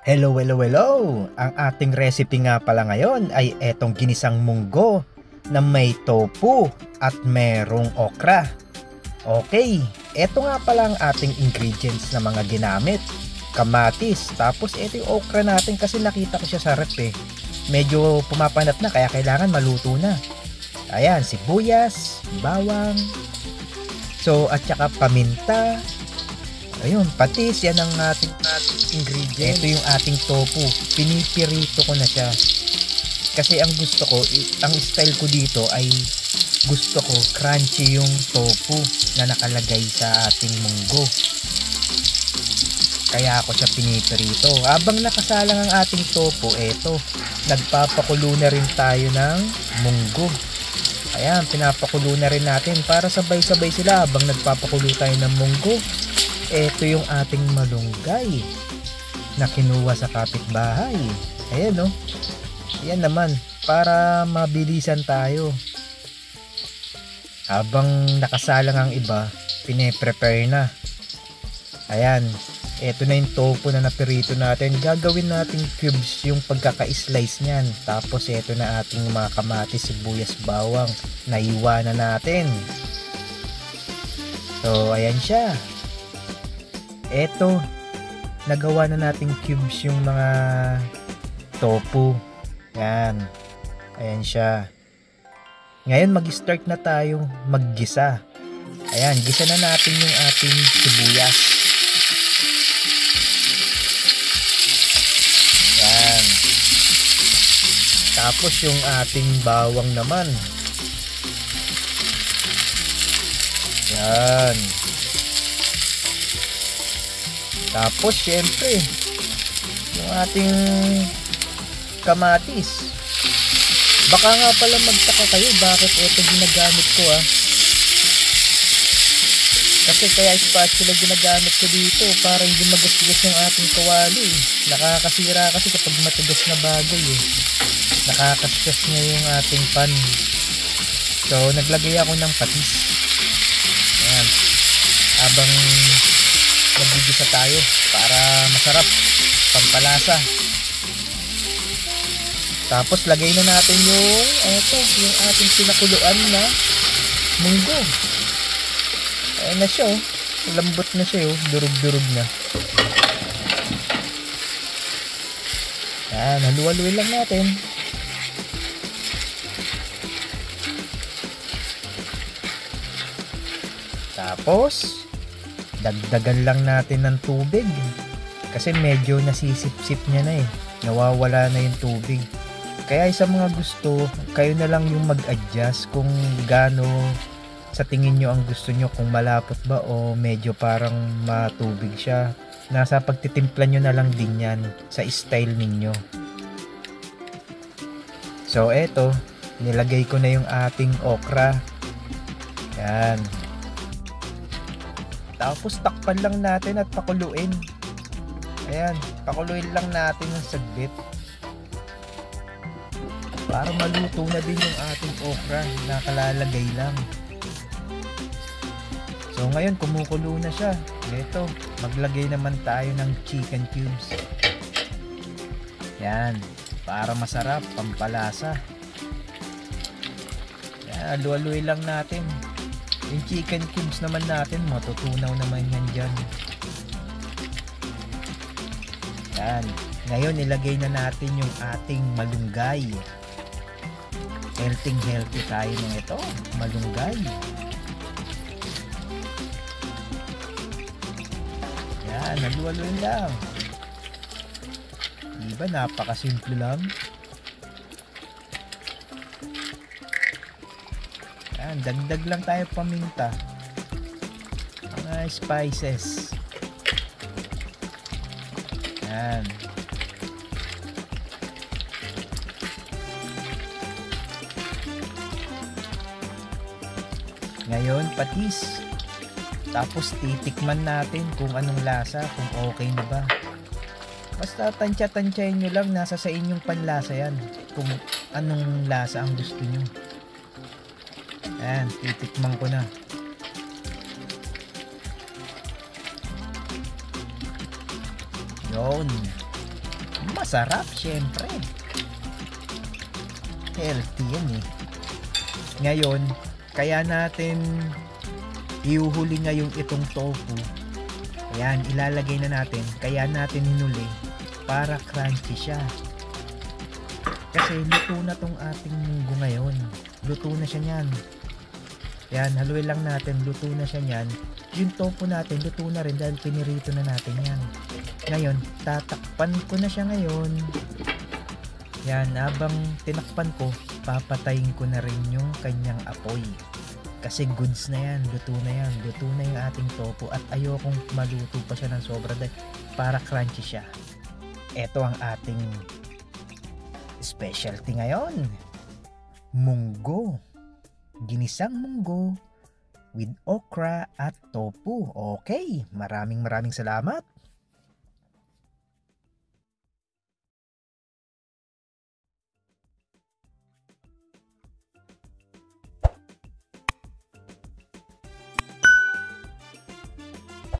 Hello, hello, hello! Ang ating recipe nga pala ngayon ay etong ginisang munggo na may tofu at merong okra. Okay, eto nga pala ang ating ingredients na mga ginamit. Kamatis, tapos eto yung okra natin kasi nakita ko siya sa rep eh. Medyo pumapanat na kaya kailangan maluto na. Ayan, sibuyas, bawang, at saka paminta. Ayun, patis, yan ang ating ingredient. Ito yung ating tofu. Pinipirito ko na siya. Kasi ang gusto ko, ang style ko dito ay gusto ko crunchy yung tofu na nakalagay sa ating munggo. Kaya ako siya pinipirito. Habang nakasalang ang ating tofu, eto, nagpapakulo na rin tayo ng munggo. Ayan, pinapakulo na rin natin para sabay-sabay sila habang nagpapakulo tayo ng munggo. Ito yung ating malunggay na kinuha sa kapitbahay. Ayan o. Ayan naman, para mabilisan tayo. Habang nakasalang ang iba, pine-prepare na. Ayan, ito na yung tofu na napirito natin. Gagawin natin cubes yung pagkaka-slice niyan. Tapos ito na ating mga kamatis, sibuyas, bawang. Naiwanan natin. So, ayan siya. Eto, nagawa na nating cubes yung mga tofu. Yan. Ayan siya. Ngayon mag-start na tayong maggisa. Ayan, gisa na natin yung ating sibuyas. Yan. Tapos yung ating bawang naman. Yan. Tapos syempre yung ating kamatis. Baka nga pala magtaka kayo bakit ito ginagamit ko Kasi kaya spatula ginagamit ko dito para hindi magasgas yung ating kawali. Nakakasira kasi kapag matigas na bagay nakakasgas niya yung ating pan. So naglagay ako ng patis. Ayan. Habang nagigisa tayo para masarap, pampalasa. Tapos lagay na natin yung yung ating pinakuluan na munggo. Ayan na siya lambot na siya durug-durug na. Ayan, halu-haluin lang natin. Tapos dagdagan lang natin ng tubig kasi medyo nasisip-sip niya na nawawala na yung tubig. Kaya sa mga gusto, kayo na lang yung mag-adjust kung gaano sa tingin nyo ang gusto nyo, kung malapot ba o medyo parang matubig siya. Nasa pagtitimpla nyo na lang din yan sa style ninyo. So eto, nilagay ko na yung ating okra. Yan. Tapos takpan lang natin at pakuluin. Ayan, pakuluin lang natin ng saglit para maluto na din yung ating okra na kalalagay lang. So ngayon kumukulo na siya. Ito, maglagay naman tayo ng chicken cubes. Yan, para masarap, pampalasa. Yan, halu-haluin lang natin. Yung chicken cubes naman natin, matutunaw naman yan dyan. Yan. Ngayon, ilagay na natin yung ating malunggay. Healthy tayo ng ito. Malunggay. Yan, halu-haluin lang. Diba, napakasimple lang. Yan, dagdag lang tayo paminta. Mga spices. Yan. Ngayon, patis. Tapos titikman natin kung anong lasa, kung okay na ba. Basta tansya-tansyahin nyo lang, nasa sa inyong panlasa yan. Kung anong lasa ang gusto nyo. Ayan, titikman ko na. Yun. Masarap, syempre. Healthy yan eh. Ngayon, kaya natin ihuhuli ngayon itong tofu. Ayan, ilalagay na natin. Kaya natin hinuli para crunchy siya. Kasi luto na tong ating munggo ngayon. Luto na siya niyan. Yan, haluin lang natin. Luto na siya niyan. Yung tofu natin, luto na rin dahil pinirito na natin yan. Ngayon, tatakpan ko na siya ngayon. Yan, habang tinakpan ko, papatayin ko na rin yung kanyang apoy. Kasi goods na yan, luto na yan. Luto na yung ating tofu at ayokong maluto pa siya ng sobra dahil para crunchy siya. Ito ang ating specialty ngayon. Munggo. Ginisang munggo with okra at tofu. Okay, maraming salamat.